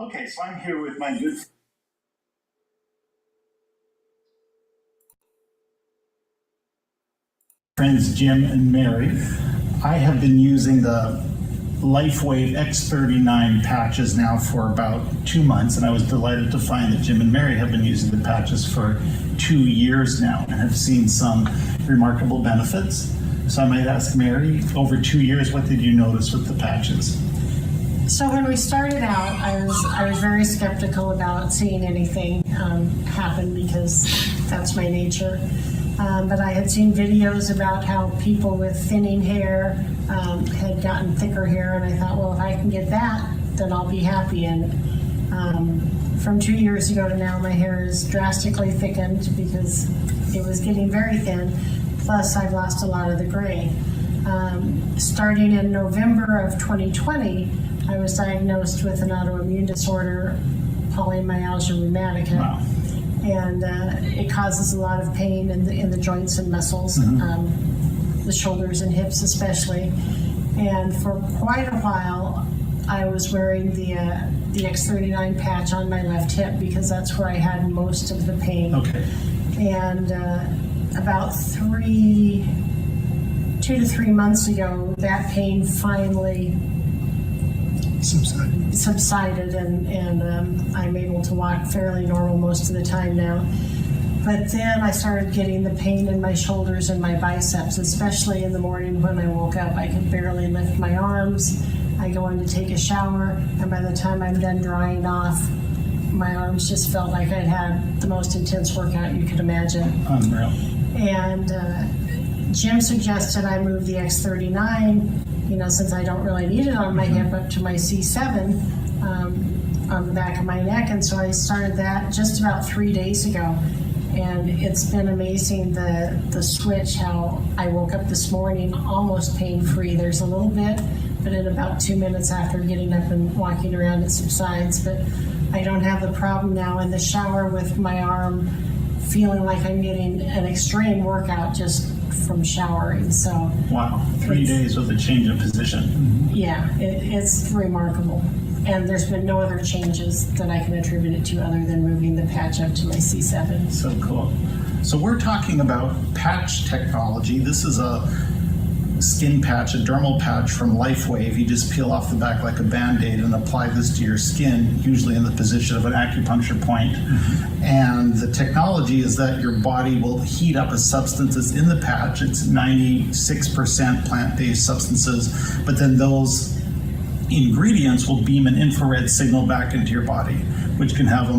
Okay, so I'm here with my good friends Jim and Mary. I have been using the LifeWave X39 patches now for about 2 months, and I was delighted to find that Jim and Mary have been using the patches for 2 years now and have seen some remarkable benefits. So I might ask Mary, over 2 years, what did you notice with the patches? So when we started out, I was very skeptical about seeing anything happen because that's my nature. But I had seen videos about how people with thinning hair had gotten thicker hair, and I thought, well, if I can get that, then I'll be happy. And from 2 years ago to now, my hair is drastically thickened because it was getting very thin. Plus, I've lost a lot of the gray. Starting in November of 2020, I was diagnosed with an autoimmune disorder, polymyalgia rheumatica. Wow. And it causes a lot of pain in the joints and muscles, the shoulders and hips especially. And for quite a while, I was wearing the X39 patch on my left hip because that's where I had most of the pain. Okay. And about 2 to 3 months ago, that pain finally subsided, and I'm able to walk fairly normal most of the time now. But then I started getting the pain in my shoulders and my biceps, especially in the morning when I woke up. I could barely lift my arms. I go in to take a shower, and by the time I'm done drying off, my arms just felt like I'd had the most intense workout you could imagine. Unreal. And Jim suggested I move the X39, since I don't really need it on my hip, up to my C7 on the back of my neck. And so I started that just about 3 days ago. And it's been amazing, the switch, how I woke up this morning almost pain-free. There's a little bit, but in about 2 minutes after getting up and walking around, it subsides. But I don't have the problem now in the shower with my arm feeling like I'm getting an extreme workout just from showering. So wow, 3 days with a change of position. Yeah, it's remarkable. And there's been no other changes that I can attribute it to other than moving the patch up to my C7. So cool. So we're talking about patch technology. This is a skin patch, a dermal patch from LifeWave. You just peel off the back like a Band-Aid and apply this to your skin, usually in the position of an acupuncture point. And the technology is that your body will heat up a substance that's in the patch. It's 96% plant-based substances, but then those ingredients will beam an infrared signal back into your body, which can have a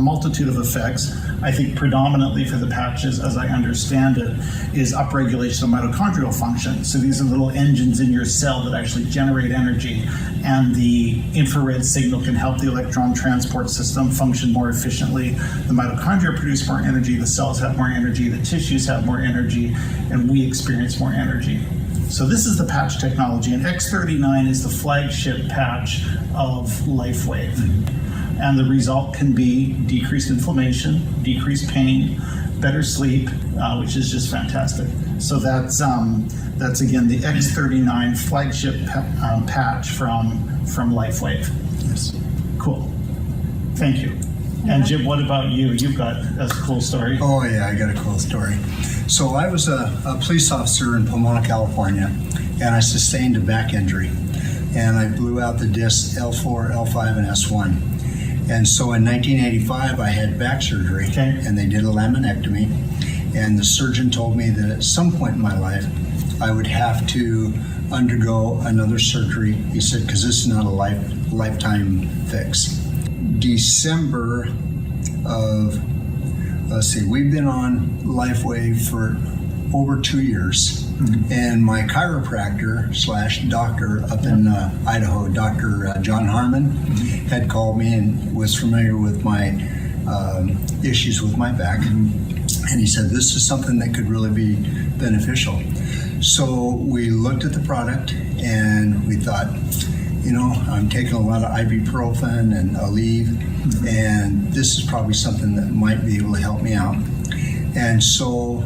multitude of effects. I think predominantly for the patches, as I understand it, is upregulation of mitochondrial function. So these are little engines in your cell that actually generate energy, and the infrared signal can help the electron transport system function more efficiently. The mitochondria produce more energy, the cells have more energy, the tissues have more energy, and we experience more energy. So this is the patch technology, and X39 is the flagship patch of LifeWave. And the result can be decreased inflammation, decreased pain, better sleep, which is just fantastic. So that's again the X39 flagship patch from LifeWave. Yes. Cool. Thank you. And Jim, what about you? You've got a cool story. Oh yeah, I got a cool story. So I was a police officer in Pomona, California, and I sustained a back injury. And I blew out the discs L4, L5, and S1. And so in 1985, I had back surgery, and they did a laminectomy. And the surgeon told me that at some point in my life, I would have to undergo another surgery. He said, because this is not a lifetime fix. December of, we've been on LifeWave for over 2 years. And my chiropractor / doctor up in Idaho, Dr. John Harmon, had called me and was familiar with my issues with my back. And he said, this is something that could really be beneficial. So we looked at the product and we thought, I'm taking a lot of ibuprofen and Aleve, and this is probably something that might be able to help me out. And so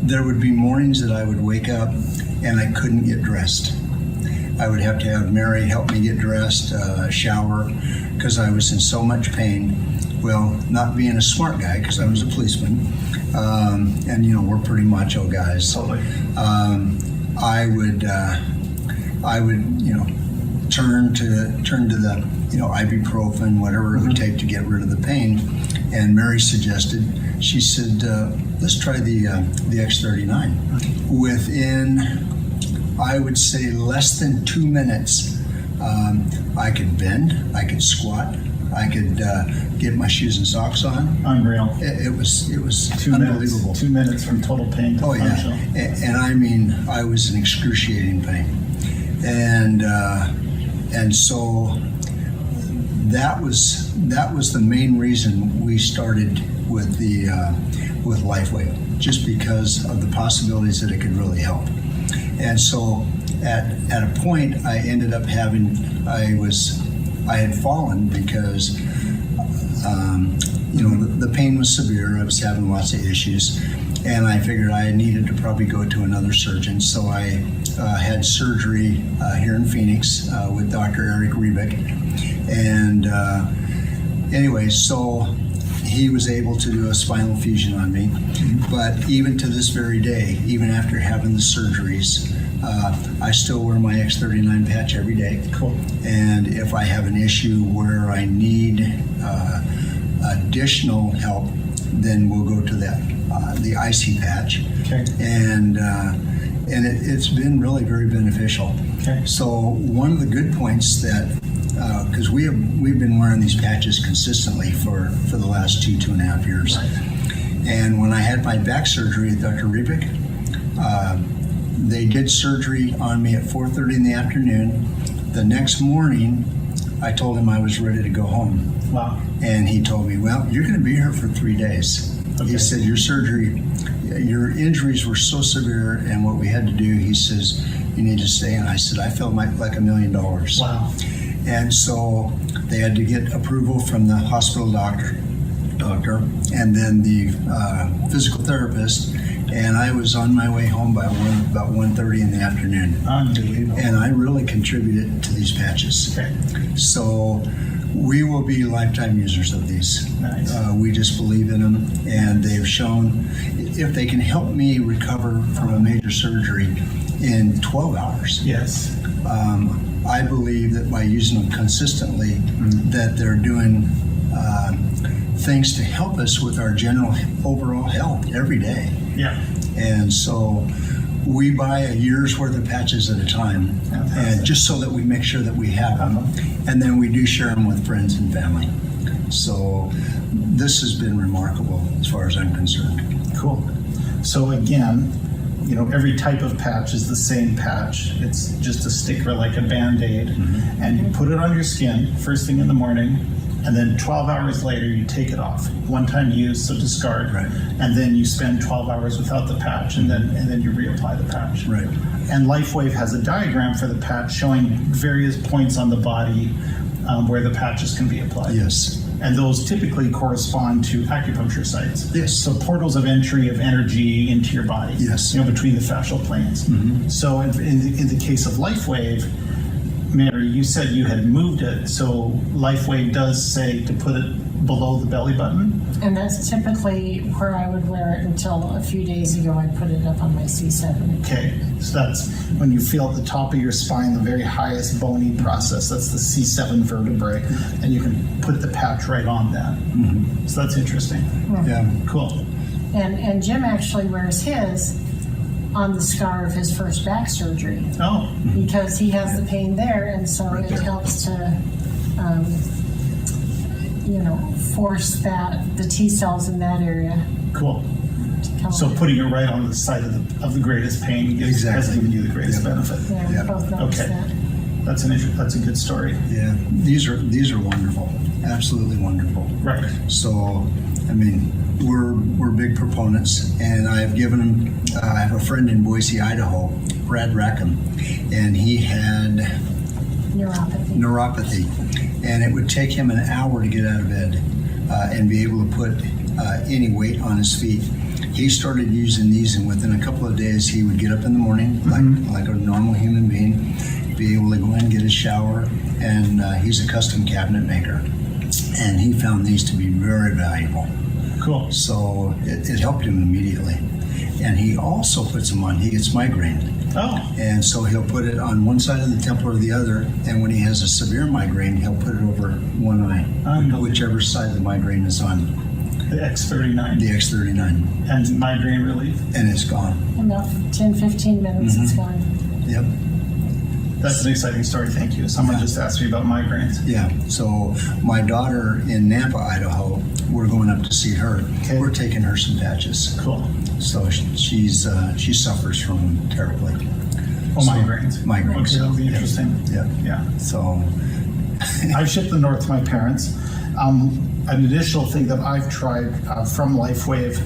there would be mornings that I would wake up and I couldn't get dressed. I would have to have Mary help me get dressed, shower, because I was in so much pain. Well, not being a smart guy, because I was a policeman, and we're pretty macho guys. Totally. I would turn to the ibuprofen, whatever it would take to get rid of the pain. And Mary suggested, she said, let's try the X39. Within, I would say, less than 2 minutes, I could bend, I could squat, I could get my shoes and socks on. Unreal. It was 2 unbelievable. minutes. 2 minutes from total pain to functional. And I mean, I was in excruciating pain, and so that was the main reason we started with with LifeWave, just because of the possibilities that it could really help. And so at a point, I ended up having I had fallen because the pain was severe. I was having lots of issues, and I figured I needed to probably go to another surgeon. So I had surgery here in Phoenix with Dr. Eric Rebick, and anyway, so he was able to do a spinal fusion on me. But even to this very day, even after having the surgeries, I still wear my X39 patch every day. Cool. And if I have an issue where I need additional help, then we'll go to the IC patch. Okay. And it's been really very beneficial. Okay. So one of the good points that, because we've been wearing these patches consistently for the last 2.5 years. Right. And when I had my back surgery at Dr. Rebick, they did surgery on me at 4:30 in the afternoon. The next morning, I told him I was ready to go home. Wow. And he told me, well, you're going to be here for 3 days. Okay. He said, your injuries were so severe, and what we had to do, he says, you need to stay. And I said, I felt like $1 million. Wow. And so they had to get approval from the hospital doctor, and then the physical therapist. And I was on my way home by about 1:30 in the afternoon. Unbelievable. And I really contributed to these patches. Okay. So we will be lifetime users of these. Nice. We just believe in them, and they've shown if they can help me recover from a major surgery in 12 hours. Yes. I believe that by using them consistently, that they're doing things to help us with our general overall health every day. Yeah. And so we buy a year's worth of patches at a time, and just so that we make sure that we have them, and then we do share them with friends and family. So this has been remarkable as far as I'm concerned. Cool. So again, every type of patch is the same patch. It's just a sticker like a Band-Aid, and you put it on your skin first thing in the morning, and then 12 hours later you take it off. One-time use, so discard. Right. And then you spend 12 hours without the patch, and then you reapply the patch. Right. And LifeWave has a diagram for the patch showing various points on the body where the patches can be applied. Yes. And those typically correspond to acupuncture sites. Yes. So portals of entry of energy into your body. Yes. Between the fascial planes. So in the case of LifeWave, Mary, you said you had moved it. So LifeWave does say to put it below the belly button. And that's typically where I would wear it until a few days ago. I put it up on my C7. Okay, so that's when you feel at the top of your spine, the very highest bony process. That's the C7 vertebrae, and you can put the patch right on that. So that's interesting. Yeah. Cool. And Jim actually wears his on the scar of his first back surgery Oh, because he has the pain there, and so Right it there. helps to force the T cells in that area cool. to come So out. putting it right on the side of the greatest pain has Exactly. given you the greatest Yeah. benefit. Yeah, we Yeah. both noticed Okay. that. That's a good story. Yeah. These are wonderful. Absolutely wonderful. Right. So, I mean, we're big proponents, and I've given them. I have a friend in Boise, Idaho, Brad Rackham, and he had neuropathy, and it would take him an hour to get out of bed and be able to put any weight on his feet. He started using these, and within a couple of days, he would get up in the morning like a normal human being, be able to go in and get a shower. And he's a custom cabinet maker. And he found these to be very valuable. Cool. So it helped him immediately. And he also puts them on, he gets migraine. Oh. And so he'll put it on one side of the temple or the other. And when he has a severe migraine, he'll put it over one eye, whichever side the migraine is on. The X39. The X39. And migraine relief. And it's gone. In about 10, 15 minutes, it's gone. Yep. That's an exciting story. Thank you. Someone just asked me about migraines. Yeah. So my daughter in Nampa, Idaho, we're going up to see her. Okay. We're taking her some patches. Cool. So she suffers from them terribly. Oh, migraines. Migraines. Okay, that'll be interesting. Yeah. Yeah. So I've shipped them north to my parents. An additional thing that I've tried from LifeWave,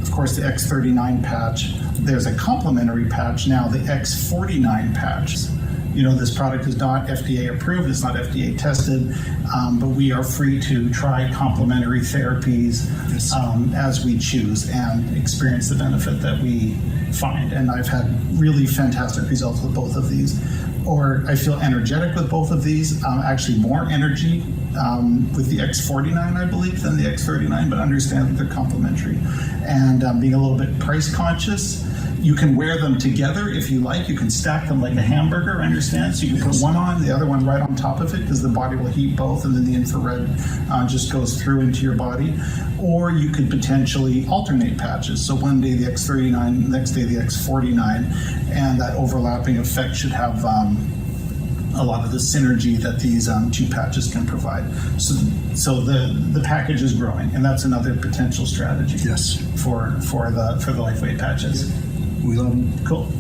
of course, the X39 patch. There's a complementary patch now, the X49 patch. You know, this product is not FDA approved, it's not FDA tested, but we are free to try complementary therapies as we choose and experience the benefit that we find. And I've had really fantastic results with both of these. Or I feel energetic with both of these, actually more energy with the X49, I believe, than the X39, but understand that they're complementary. And being a little bit price conscious, you can wear them together if you like. You can stack them like a hamburger, understand? So you can put one on, the other one right on top of it, because the body will heat both, and then the infrared just goes through into your body. Or you could potentially alternate patches. So one day the X39, next day the X49, and that overlapping effect should have a lot of the synergy that these two patches can provide. So the package is growing, and that's another potential strategy. Yes. For the LifeWave patches. We love them. Cool.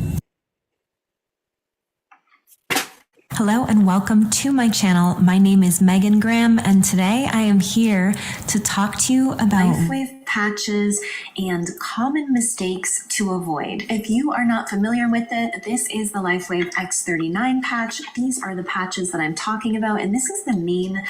Hello and welcome to my channel. My name is Megan Graham, and today I am here to talk to you about LifeWave patches and common mistakes to avoid. If you are not familiar with it, this is the LifeWave X39 patch. These are the patches that I'm talking about, and this is the main